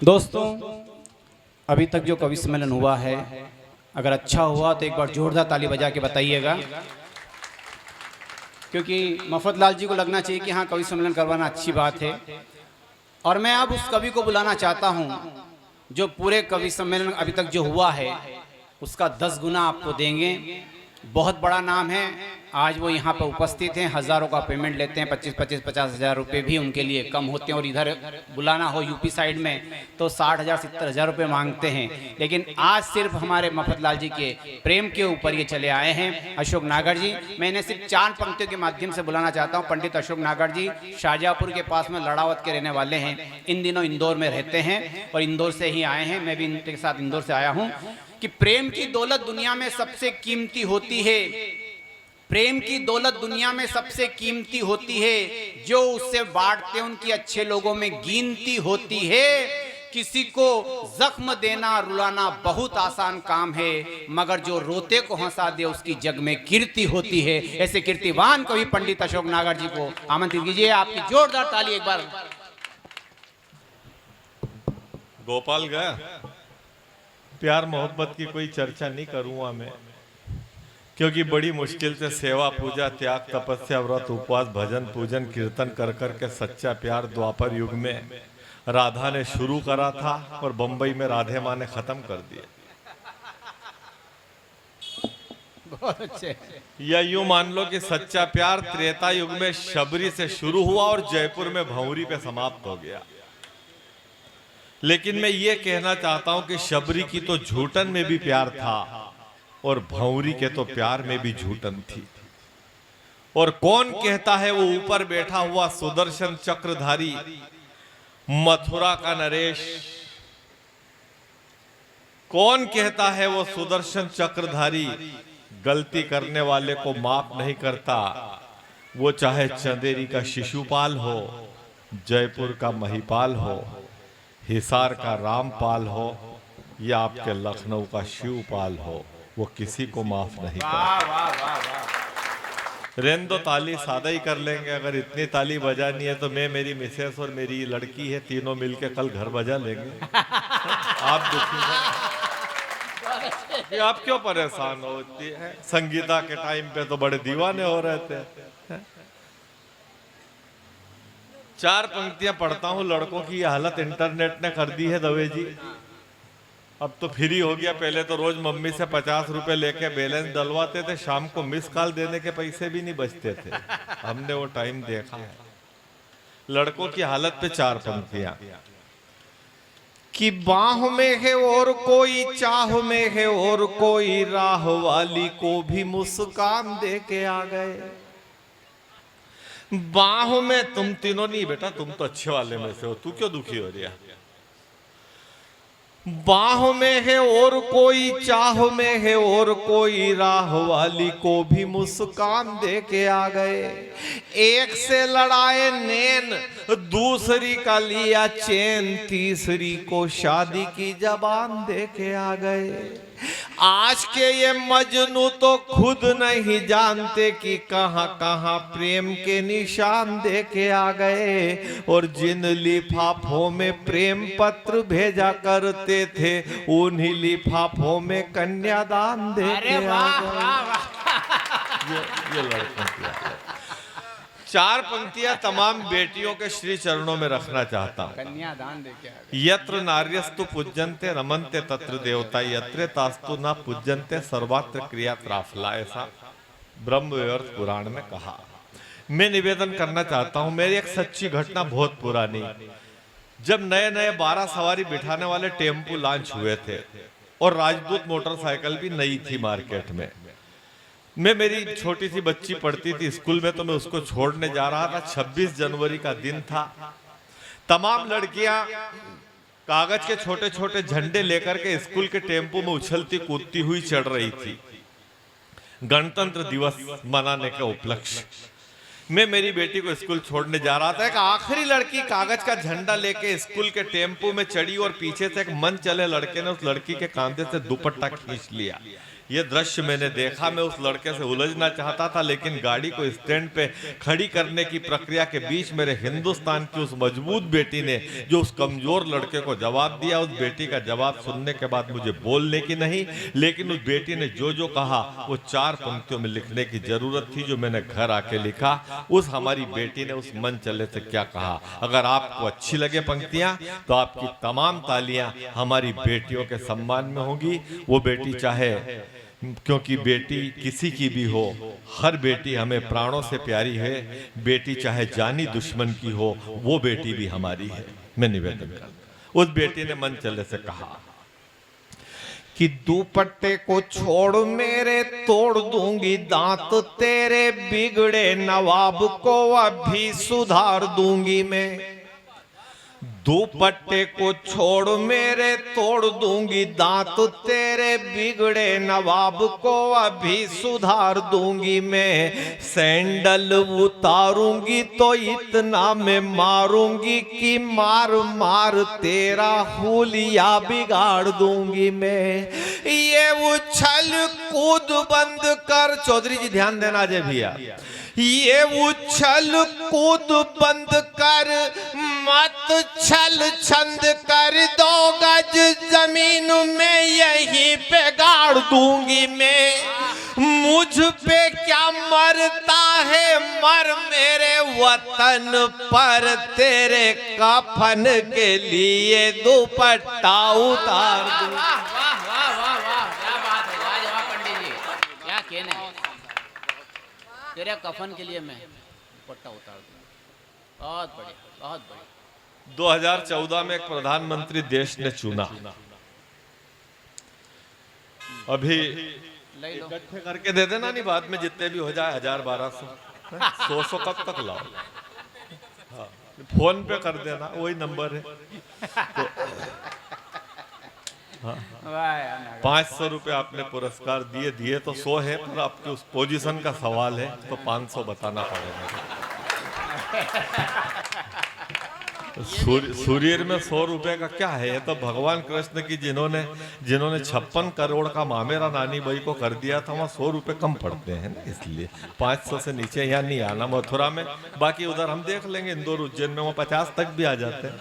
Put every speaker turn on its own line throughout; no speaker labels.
दोस्तों, अभी तक जो कवि सम्मेलन हुआ है, अगर अच्छा हुआ तो एक बार जोरदार ताली बजा के बताइएगा, क्योंकि मफतलाल जी को लगना चाहिए कि हाँ, कवि सम्मेलन करवाना अच्छी बात है। और मैं अब उस कवि को बुलाना चाहता हूँ जो पूरे कवि सम्मेलन अभी तक जो हुआ है उसका 10 गुना आपको देंगे। बहुत बड़ा नाम है, आज वो यहाँ पर उपस्थित हैं, हज़ारों का पेमेंट लेते हैं, 25-50 हज़ार रुपये भी उनके लिए कम होते हैं। और इधर बुलाना हो यूपी साइड में तो 60,000-70,000 रुपये मांगते हैं। लेकिन आज सिर्फ हमारे मफतलाल जी के प्रेम के ऊपर ये चले आए हैं। अशोक नागर जी, मैं इन्हें सिर्फ 4 पंक्तियों के माध्यम से बुलाना चाहता हूँ। पंडित अशोक नागर जी शाहजहाँपुर के पास में लड़ावत के रहने वाले हैं, इन दिनों इंदौर में रहते हैं और इंदौर से ही आए हैं। मैं भी इनके साथ इंदौर से आया हूँ कि प्रेम की दौलत दुनिया में सबसे कीमती होती है। प्रेम की दौलत दुनिया में सबसे कीमती होती है, जो उससे बांटते उनकी अच्छे लोगों में गिनती होती है। किसी को जख्म देना रुलाना बहुत आसान काम है, मगर जो रोते को हंसा दे उसकी जग में कीर्ति होती है। ऐसे कीर्तिवान कवि पंडित अशोक नागर जी को आमंत्रित कीजिए। आपकी जोरदार ताली एक बार।
गोपाल गया, प्यार मोहब्बत की कोई चर्चा नहीं करूंगा मैं, क्योंकि बड़ी मुश्किल से सेवा पूजा त्याग तपस्या व्रत उपवास भजन पूजन कीर्तन कर कर के सच्चा प्यार द्वापर युग में राधा ने शुरू करा था और बंबई में राधे माँ ने खत्म कर दिया।
बहुत अच्छे।
या यूं मान लो कि सच्चा प्यार त्रेता युग में शबरी से शुरू हुआ और जयपुर में भंवरी पे समाप्त हो गया। लेकिन मैं ये कहना चाहता हूं कि शबरी की तो झूठन में भी प्यार था और भंवरी के तो प्यार में भी झूठन थी। और कौन कहता है वो ऊपर बैठा हुआ सुदर्शन चक्रधारी मथुरा का नरेश, कौन कहता है वो सुदर्शन चक्रधारी गलती करने वाले को माफ नहीं करता। वो चाहे चंदेरी का शिशुपाल हो, जयपुर का महिपाल हो, हिसार का रामपाल हो या आपके लखनऊ का शिवपाल हो, वो किसी को माफ नहीं करता। रेन दो ताली सादा ही कर लेंगे। अगर इतनी ताली बजानी है तो मैं, मेरी मिसेस और मेरी लड़की है, तीनों मिलके कल घर बजा लेंगे। आप दुखी हैं, आप क्यों परेशान होती है? संगीता के टाइम पे तो बड़े दीवाने हो रहे थे। 4 पंक्तियां पढ़ता हूं। लड़कों की हालत इंटरनेट ने कर दी है दवे जी। अब तो फ्री हो गया, पहले तो रोज मम्मी से 50 रुपए लेके बैलेंस डलवाते थे, शाम को मिस कॉल देने के पैसे भी नहीं बचते थे। हमने वो टाइम देखा है। लड़कों की हालत पे 4 पंक्तियां कि बाह में है और कोई, चाह में है और कोई, राह वाली को भी मुस्कान दे के आ गए। बाहों में तुम तीनों नहीं बेटा, तुम तो अच्छे वाले में से हो, तू क्यों दुखी हो रही है? बाहों में है और कोई, चाह में है और कोई, राह वाली को भी मुस्कान दे के आ गए। एक से लड़ाए नैन, दूसरी का लिया चैन, तीसरी को शादी की जबान दे के आ गए। आज के ये मजनू तो खुद नहीं जानते कि कहां कहां प्रेम के निशान दे के आ गए। और जिन लिफाफों में प्रेम पत्र भेजा करते थे, उन्हीं लिफाफों में कन्यादान दे के आ गए। ये लड़कों की 4 पंक्तियां तमाम बेटियों के श्री चरणों में रखना चाहता हूं।
कन्यादान दे के।
यत्र नार्यस्तु पूज्यन्ते रमन्ते तत्र देवता, यत्र तास्तु न पूज्यन्ते सर्वत्र क्रिया त्राफला, ऐसा ब्रह्म वैवर्त पुराण में कहा। मैं निवेदन करना चाहता हूं, मेरी एक सच्ची घटना बहुत पुरानी। जब नए नए 12 सवारी बिठाने वाले टेम्पू लॉन्च हुए थे और राजदूत मोटरसाइकिल भी नई थी मार्केट में, मैं, मेरी छोटी सी बच्ची पढ़ती थी स्कूल में, तो मैं उसको छोड़ने जा रहा था। 26 जनवरी का दिन था। तमाम लड़कियां कागज के छोटे छोटे झंडे लेकर के स्कूल के टेम्पो में उछलती कूदती हुई चढ़ रही थी, गणतंत्र दिवस मनाने के उपलक्ष्य। मैं मेरी बेटी को स्कूल छोड़ने जा रहा था। एक आखिरी लड़की कागज का झंडा लेके स्कूल के टेम्पो में चढ़ी और पीछे से एक मन चले लड़के ने उस लड़की के कांधे से दुपट्टा खींच लिया। ये दृश्य मैंने देखा। मैं उस लड़के से उलझना चाहता था, लेकिन गाड़ी को स्टैंड पे खड़ी करने की प्रक्रिया के बीच मेरे हिंदुस्तान की उस मजबूत बेटी ने जो उस कमजोर लड़के को जवाब दिया, उस बेटी का जवाब सुनने के बाद मुझे बोलने की नहीं, लेकिन उस बेटी ने जो जो कहा वो 4 पंक्तियों में लिखने की जरूरत थी, जो मैंने घर आके लिखा। उस हमारी बेटी ने उस मन चले से क्या कहा। अगर आपको अच्छी लगे पंक्तियां तो आपकी तमाम तालियां हमारी बेटियों के सम्मान में होगी। वो बेटी चाहे, क्योंकि बेटी किसी की भी हो, हर बेटी हमें प्राणों से प्यारी है। बेटी चाहे जानी दुश्मन की हो, वो बेटी भी हमारी है। मैं निवेदन करता, उस बेटी ने मन चले से कहा कि दुपट्टे को छोड़ मेरे, तोड़ दूंगी दांत तेरे, बिगड़े नवाब को अभी सुधार दूंगी मैं। दुपट्टे को छोड़ मेरे, तोड़ दूंगी दांत तेरे, बिगड़े नवाब को अभी सुधार दूंगी मैं। सैंडल उतारूंगी तो इतना मैं मारूंगी कि मार मार तेरा हुलिया बिगाड़ दूंगी मैं। ये उछल कूद बंद कर, चौधरी जी ध्यान देना जय भैया, ये उछल कूद बंद कर, मत छल छंद कर, 2 गज जमीन में यहीं पे गाड़ दूंगी मैं। मुझ पे क्या मरता है, मर मेरे वतन पर, तेरे कफन के लिए दुपट्टा उतार दूं।
वाह वाह वाह वाह वाह, क्या बात है, लाजवाब पंडित जी, क्या कहने। तेरे कफन के लिए मैं दुपट्टा उतार दूं। बहुत बढ़िया, बहुत बढ़िया।
2014 में एक प्रधानमंत्री देश ने चुना। अभी इकट्ठे करके दे देना, नहीं बाद में जितने भी हो जाए 1000 1200 100 कब तक लाओ। हाँ, फोन पे कर देना, वही नंबर है। तो हाँ, 500 रुपए आपने पुरस्कार दिए तो 100 है, पर आपके उस पोजीशन का सवाल है तो 500 बताना पड़ेगा। सूर्य में 100 रुपए का क्या है। ये तो भगवान कृष्ण की जिन्होंने 56 करोड़ का मामेरा नानी बाई को कर दिया था, वहाँ 100 रुपए कम पड़ते हैं ना, इसलिए 500 से नीचे यहाँ नहीं आना। मथुरा में, बाकी उधर हम देख लेंगे, इंदौर उज्जैन में वो 50 तक भी आ जाते हैं।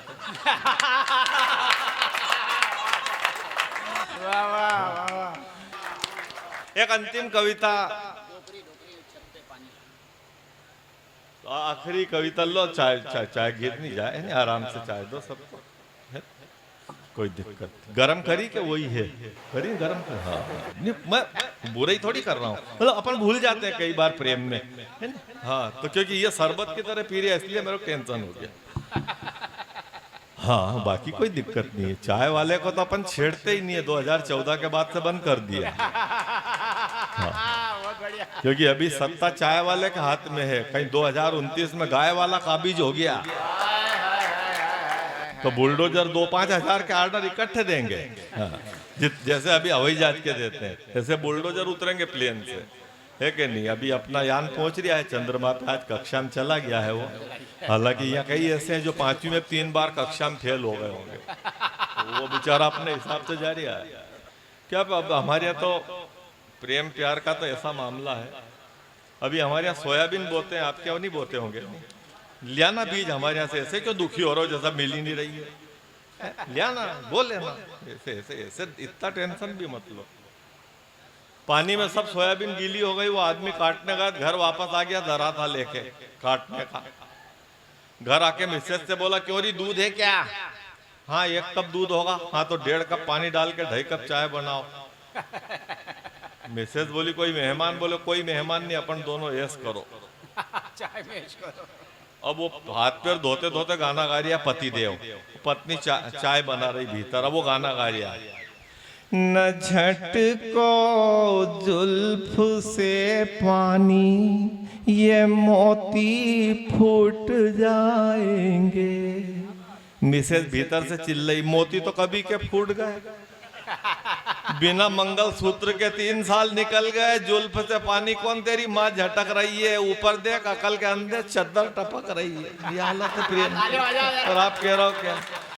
एक अंतिम कविता, आखिरी कविता लो। चाय गिर नहीं जाए, नहीं आराम से चाय दो सबको, कोई दिक्कत। गरम करी के वही है, करी गरम कर। हाँ, नहीं मैं बुरा ही थोड़ी कर रहा हूँ, मतलब अपन भूल जाते हैं कई बार प्रेम में, है ना। हाँ, तो क्योंकि ये शरबत की तरह पी रही है, इसलिए मेरे को टेंशन हो गया। हाँ, बाकी कोई दिक्कत नहीं है। चाय वाले को तो अपन छेड़ते ही नहीं है, 2014 के बाद से बंद कर दिया। हाँ, क्योंकि अभी सत्ता चाय वाले के हाथ में है। कहीं 2029 में गाय वाला काबिज हो गया तो बुलडोजर 2-5 हजार के ऑर्डर इकट्ठे देंगे। हाँ, जैसे अभी हवाई जहाज के देते हैं, जैसे बुलडोजर उतरेंगे प्लेन से, है कि नहीं। अभी अपना यान पहुंच रहा है चंद्रमा पे, आज कक्षा में चला गया है वो। हालांकि यहाँ कई ऐसे हैं जो 5वीं में 3 बार कक्षा में फेल हो गए होंगे, तो वो बेचारा अपने हिसाब से जा रहा है। क्या अब हमारे यहाँ तो प्रेम प्यार का तो ऐसा मामला है। अभी हमारे यहाँ सोयाबीन बोते हैं, आपके यहाँ नहीं बोते होंगे। लियाना बीज हमारे यहाँ से ऐसे क्यों दुखी हो रहे हो, जैसा मिल ही नहीं रही है। लियाना बोल लेना, ऐसे ऐसे ऐसे, इतना टेंशन भी मत लो। पानी में सब सोयाबीन गीली हो गई, वो आदमी काटने गया, घर वापस आ गया, धरा था लेके काटने का। घर आके मिसेज से बोला, क्यों री दूध है क्या? हाँ 1 कप दूध होगा। हाँ तो 1.5 कप पानी डाल के 2.5 कप चाय बनाओ। मिसेज बोली कोई मेहमान? बोले कोई मेहमान नहीं, अपन दोनों ऐश करो,
चाय में ऐश करो।
अब वो हाथ पैर धोते धोते गाना गा रही है पति देव, पत्नी चाय बना रही भीतर, अब वो गाना गा रही है। न झटको जुल्फ से पानी, ये मोती फूट जाएंगे। मिसेज भीतर से चिल्लाई, मोती तो कभी के फूट गए, बिना मंगल सूत्र के 3 साल निकल गए। जुल्फ से पानी कौन तेरी माँ झटक रही है, ऊपर देख अकल के अंदर चद्दर टपक रही है। ये हालत है प्रेम, और आप कह रहे हो क्या?